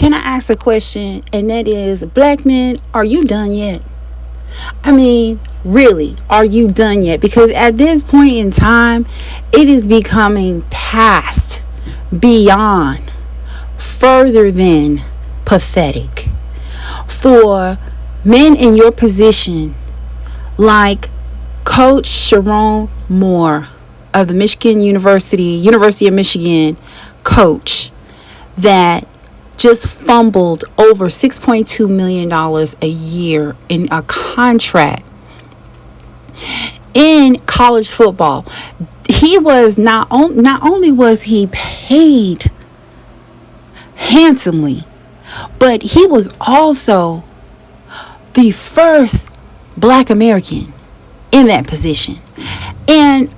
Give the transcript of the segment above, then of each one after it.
can I ask a question? And that is, black men, are you done yet? I mean, really, are you done yet? Because at this point in time, it is becoming past, beyond, further than pathetic for men in your position, like Coach Sherrone Moore of the University of Michigan coach, that just fumbled over $6.2 million a year in a contract in college football. He was not only was he paid handsomely, but he was also the first black American in that position. And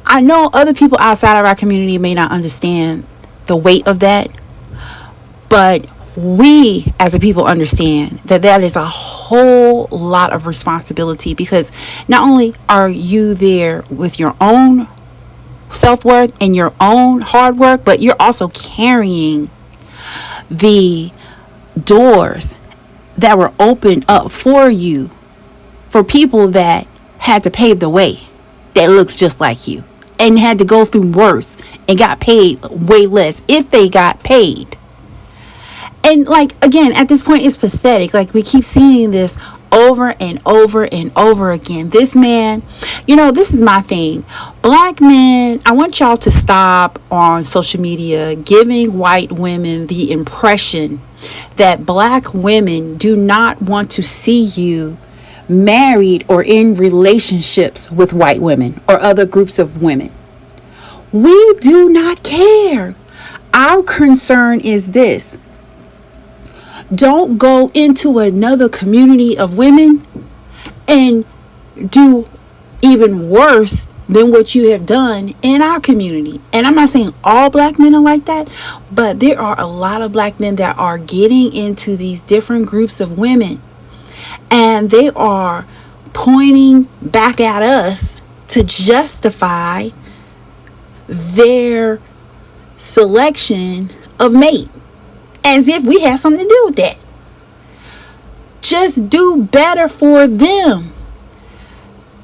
I know other people outside of our community may not understand the weight of that, but we as a people understand that that is a whole lot of responsibility, because not only are you there with your own self-worth and your own hard work, but you're also carrying the doors that were opened up for you for people that had to pave the way, that looks just like you and had to go through worse and got paid way less if they got paid. And like, again, at this point, it's pathetic. Like, we keep seeing this over and over and over again. This man, this is my thing. Black men, I want y'all to stop on social media giving white women the impression that black women do not want to see you married or in relationships with white women or other groups of women. We do not care. Our concern is this: don't go into another community of women and do even worse than what you have done in our community. And I'm not saying all black men are like that, but there are a lot of black men that are getting into these different groups of women, and they are pointing back at us to justify their selection of mate, as if we had something to do with that. Just do better for them.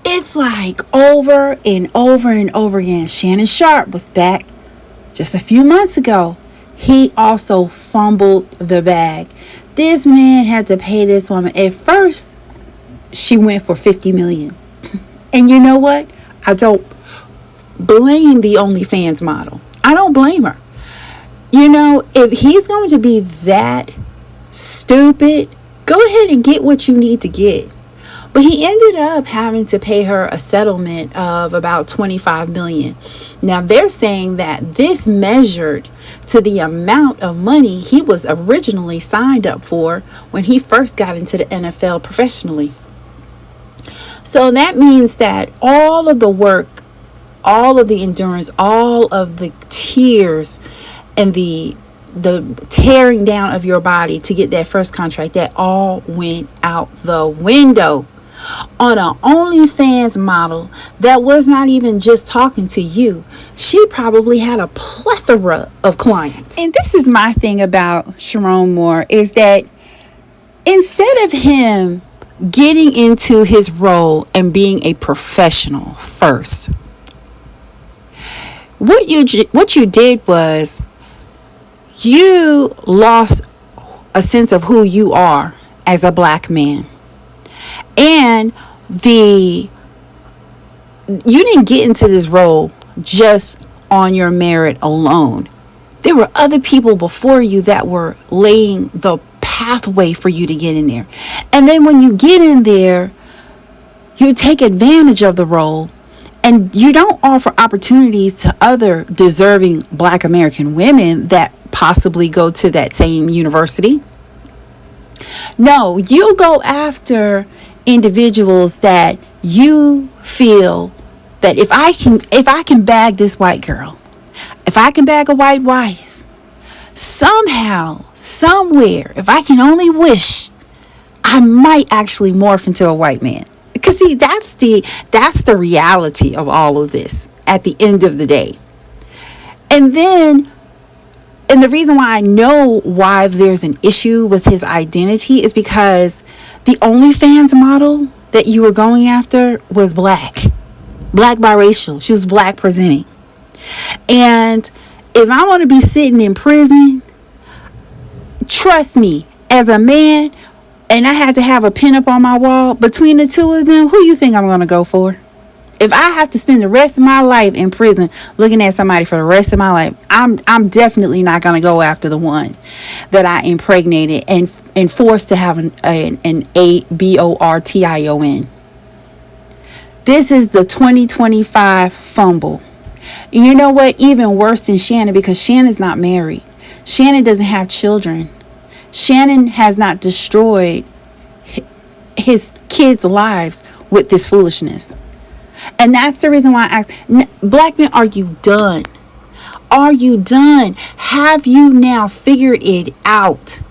It's like over and over and over again. Shannon Sharp was back just a few months ago. He also fumbled the bag. This man had to pay this woman. At first, she went for $50 million. And you know what? I don't blame the OnlyFans model. I don't blame her. If he's going to be that stupid, go ahead and get what you need to get. But he ended up having to pay her a settlement of about $25 million. Now, they're saying that this measured to the amount of money he was originally signed up for when he first got into the NFL professionally. So that means that all of the work, all of the endurance, all of the tears, and the tearing down of your body to get that first contract, that all went out the window on an OnlyFans model that was not even just talking to you. She probably had a plethora of clients. And this is my thing about Sherrone Moore, is that instead of him getting into his role and being a professional first, what you did was you lost a sense of who you are as a black man. And you didn't get into this role just on your merit alone. There were other people before you that were laying the pathway for you to get in there. And then when you get in there, you take advantage of the role, and you don't offer opportunities to other deserving black American women that possibly go to that same university. No, you go after individuals that you feel that if I can bag this white girl, if I can bag a white wife, somehow, somewhere, if I can only wish, I might actually morph into a white man. Because see, that's the reality of all of this at the end of the day. And then And the reason why I know why there's an issue with his identity is because the OnlyFans model that you were going after was black biracial. She was black presenting. And if I want to be sitting in prison, trust me, as a man, and I had to have a pin up on my wall, between the two of them, who you think I'm going to go for? If I have to spend the rest of my life in prison looking at somebody for the rest of my life, I'm definitely not going to go after the one that I impregnated and forced to have an abortion. This is the 2025 fumble. You know what? Even worse than Shannon, because Shannon's not married. Shannon doesn't have children. Shannon has not destroyed his kids' lives with this foolishness. And that's the reason why I ask, black men, are you done? Are you done? Have you now figured it out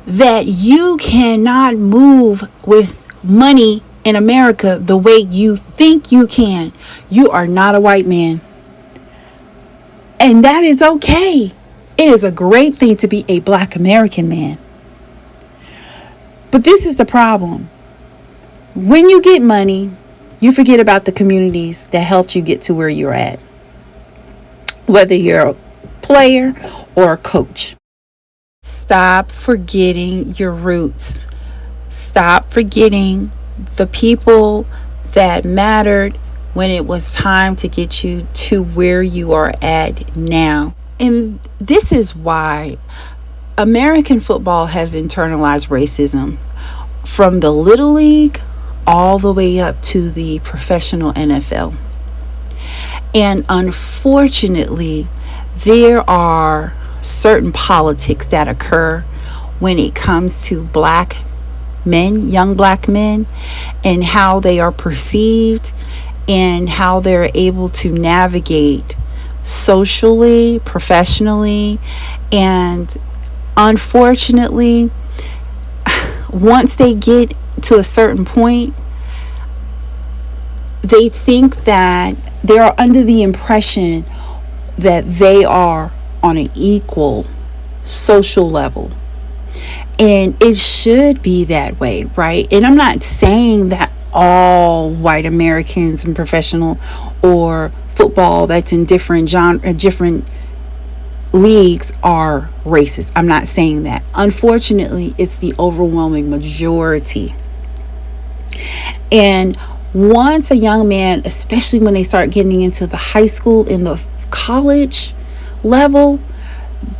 that you cannot move with money in America the way you think you can? You are not a white man. And that is okay. It is a great thing to be a black American man. But this is the problem. When you get money, you forget about the communities that helped you get to where you're at. Whether you're a player or a coach. Stop forgetting your roots. Stop forgetting the people that mattered when it was time to get you to where you are at now. And this is why American football has internalized racism from the Little League all the way up to the professional NFL. And unfortunately, there are certain politics that occur when it comes to black men, young black men, and how they are perceived and how they're able to navigate socially, professionally, and unfortunately, once they get to a certain point, they think that they are under the impression that they are on an equal social level. And it should be that way, right? And I'm not saying that all white Americans in professional or football that's in different leagues are racist. I'm not saying that. Unfortunately, it's the overwhelming majority. And once a young man, especially when they start getting into the high school and the college level,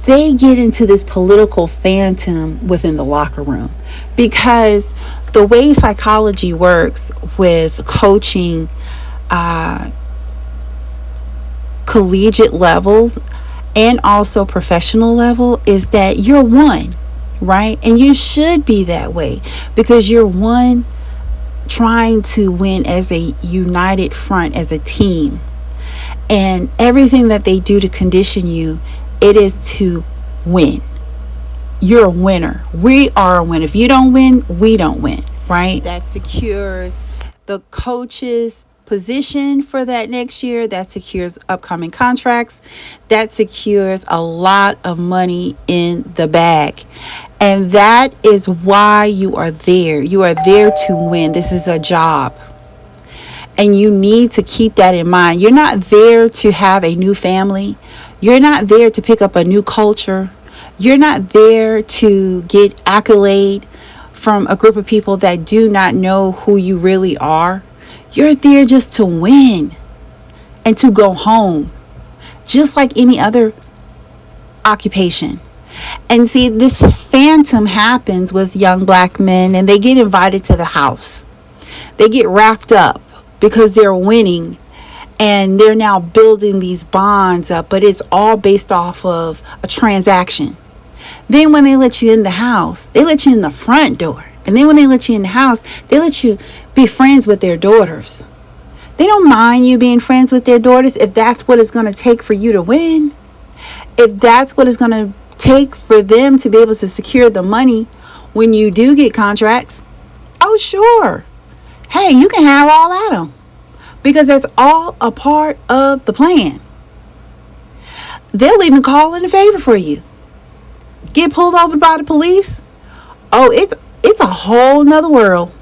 they get into this political phantom within the locker room, because the way psychology works with coaching collegiate levels and also professional level is that you're one, right? And you should be that way because you're one trying to win as a united front, as a team. And everything that they do to condition you, it is to win. You're a winner. We are a winner. If you don't win, we don't win, right? That secures the coach's position for that next year. That secures upcoming contracts. That secures a lot of money in the bag. And that is why you are there. You are there to win. This is a job. And you need to keep that in mind. You're not there to have a new family. You're not there to pick up a new culture. You're not there to get accolade from a group of people that do not know who you really are. You're there just to win and to go home, just like any other occupation. And see, this phantom happens with young black men, and they get invited to the house. They get wrapped up because they're winning, and they're now building these bonds up, but it's all based off of a transaction. Then when they let you in the house, they let you in the front door. And then when they let you in the house, they let you be friends with their daughters. They don't mind you being friends with their daughters if that's what it's going to take for you to win. If that's what it's going to take for them to be able to secure the money when you do get contracts. Oh, sure. Hey, you can have all at them, because that's all a part of the plan. They'll even call in a favor for you. get pulled over by the police, oh, it's a whole nother world.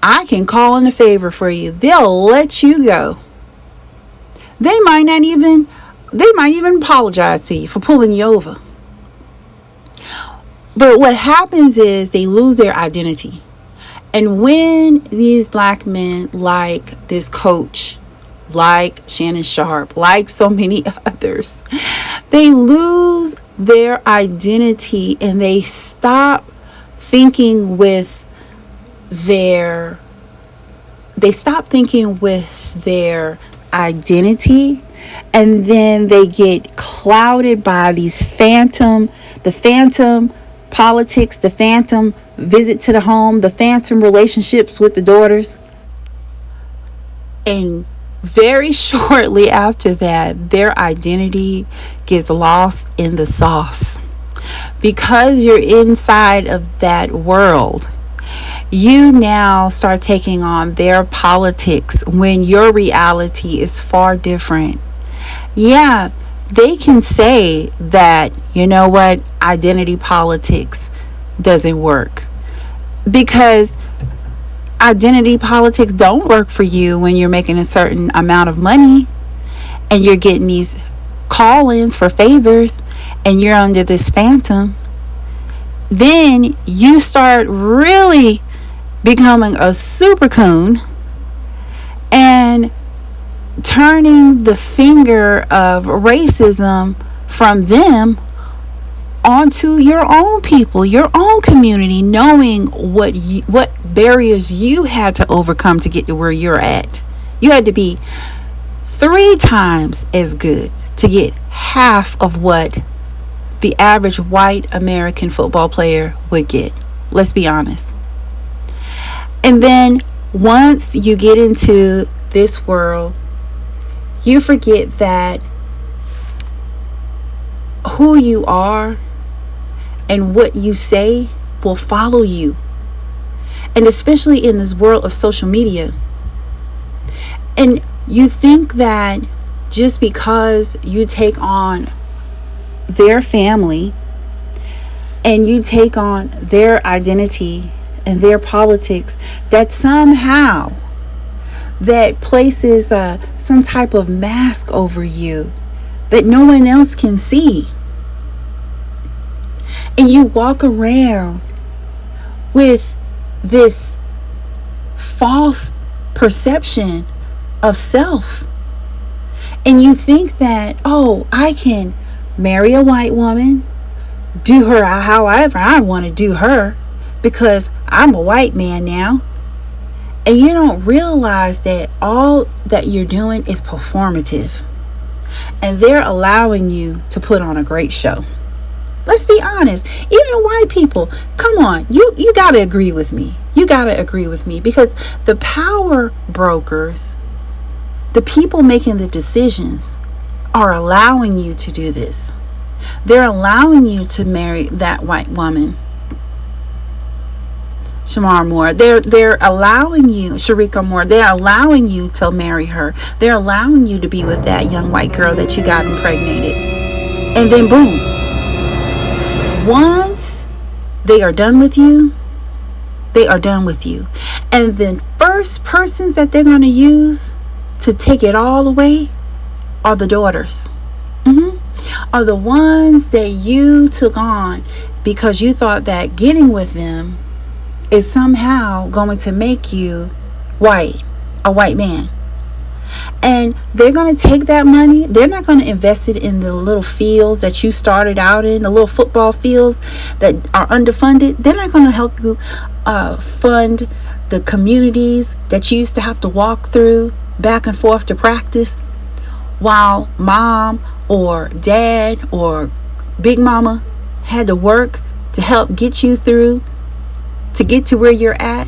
I can call in a favor for you. They'll let you go. They might even apologize to you for pulling you over. But what happens is they lose their identity. And when these black men, like this coach, like Shannon Sharpe, like so many others, they lose their identity and they stop thinking with their identity, and then they get clouded by the phantom politics, the phantom visit to the home, the phantom relationships with the daughters. And very shortly after that, their identity gets lost in the sauce. Because you're inside of that world, you now start taking on their politics when your reality is far different. Yeah, they can say that, you know what, identity politics doesn't work, because identity politics don't work for you when you're making a certain amount of money and you're getting these call-ins for favors and you're under this phantom. Then you start really becoming a super coon and turning the finger of racism from them onto your own people, your own community, knowing what barriers you had to overcome to get to where you're at. You had to be 3 times as good to get half of what the average white American football player would get. Let's be honest. And then once you get into this world, you forget that who you are and what you say will follow you. And especially in this world of social media. And you think that just because you take on their family and you take on their identity and their politics, that somehow that places some type of mask over you that no one else can see. And you walk around with this false perception of self. And you think that, oh, I can marry a white woman, do her however I want to do her, because I'm a white man now. And you don't realize that all that you're doing is performative. And they're allowing you to put on a great show. Let's be honest. Even white people, come on, you got to agree with me. You got to agree with me, because the power brokers, the people making the decisions, are allowing you to do this. They're allowing you to marry that white woman, Shamar Moore. They're allowing you, Sharika Moore. They're allowing you to marry her. They're allowing you to be with that young white girl that you got impregnated. And then boom. Once they are done with you, they are done with you. And the first persons that they're going to use to take it all away are the daughters. Are the ones that you took on because you thought that getting with them is somehow going to make you a white man. And they're going to take that money. They're not going to invest it in the little fields that you started out in, the little football fields that are underfunded. They're not going to help you fund the communities that you used to have to walk through back and forth to practice, while mom or dad or big mama had to work to help get you through to get to where you're at.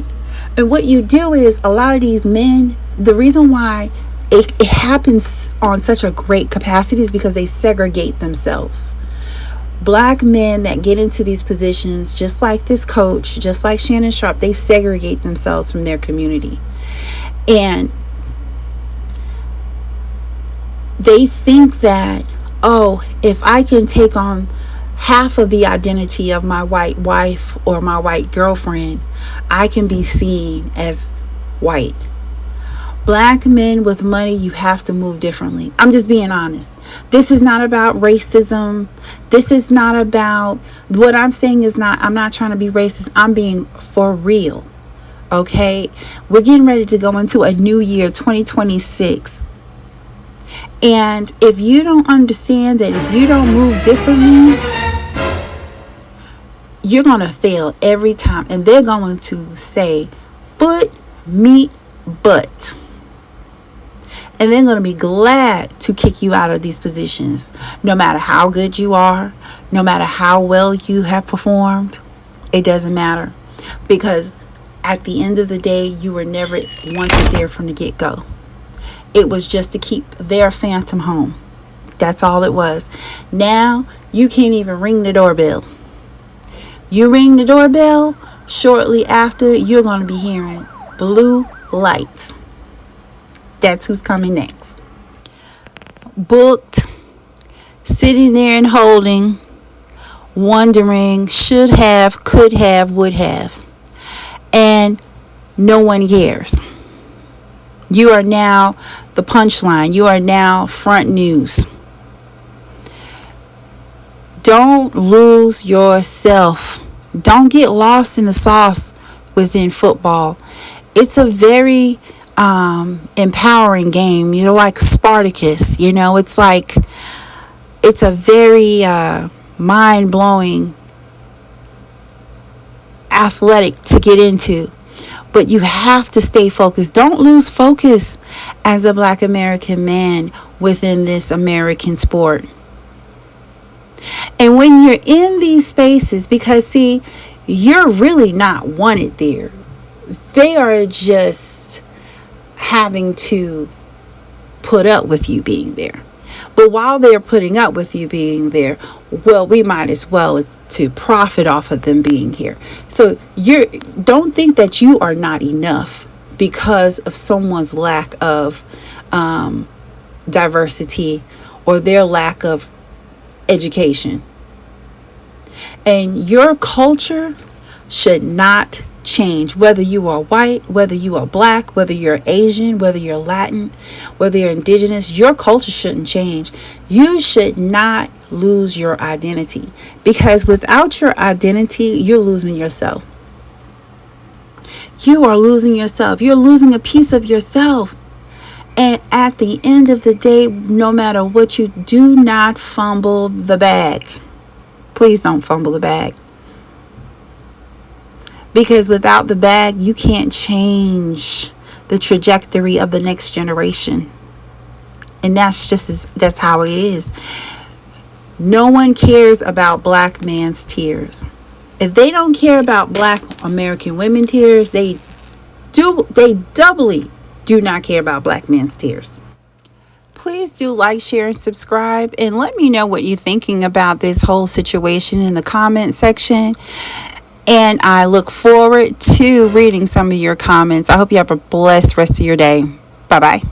And what you do is, a lot of these men, the reason why it happens on such a great capacity is because they segregate themselves. Black men that get into these positions, just like this coach, just like Shannon Sharpe, they segregate themselves from their community. And they think that, oh, if I can take on half of the identity of my white wife or my white girlfriend, I can be seen as white. Black men with money, you have to move differently. I'm just being honest. This is not about racism. This is not about, what I'm saying is not, I'm not trying to be racist. I'm being for real. Okay? We're getting ready to go into a new year, 2026. And if you don't understand that if you don't move differently, you're going to fail every time. And they're going to say foot, meat, butt. And they're going to be glad to kick you out of these positions. No matter how good you are, no matter how well you have performed, it doesn't matter. Because at the end of the day, you were never wanted there from the get-go. It was just to keep their phantom home. That's all it was. Now, you can't even ring the doorbell. You ring the doorbell, shortly after, you're going to be hearing blue lights. That's who's coming next. Booked, sitting there and holding, wondering, should have, could have, would have. And no one cares. You are now the punchline. You are now front news. Don't lose yourself. Don't get lost in the sauce within football. It's a very empowering game. You're like Spartacus. You know, it's like, it's a very mind-blowing athletic to get into. But you have to stay focused. Don't lose focus as a Black American man within this American sport. And when you're in these spaces, because see, you're really not wanted there. They are just having to put up with you being there. But while they're putting up with you being there, well, we might as well as to profit off of them being here. So don't think that you are not enough because of someone's lack of diversity or their lack of education. And your culture should not change, whether you are white, whether you are Black, whether you're Asian, whether you're Latin, whether you're indigenous. Your culture shouldn't change. You should not lose your identity, because without your identity, you're losing yourself. You are losing yourself. You're losing a piece of yourself. And at the end of the day, no matter what you do, not fumble the bag. Please don't fumble the bag. Because without the bag, you can't change the trajectory of the next generation. And that's how it is. No one cares about Black man's tears. If they don't care about Black American women tears, they doubly do not care about Black men's tears. Please do like, share, and subscribe. And let me know what you're thinking about this whole situation in the comment section. And I look forward to reading some of your comments. I hope you have a blessed rest of your day. Bye-bye.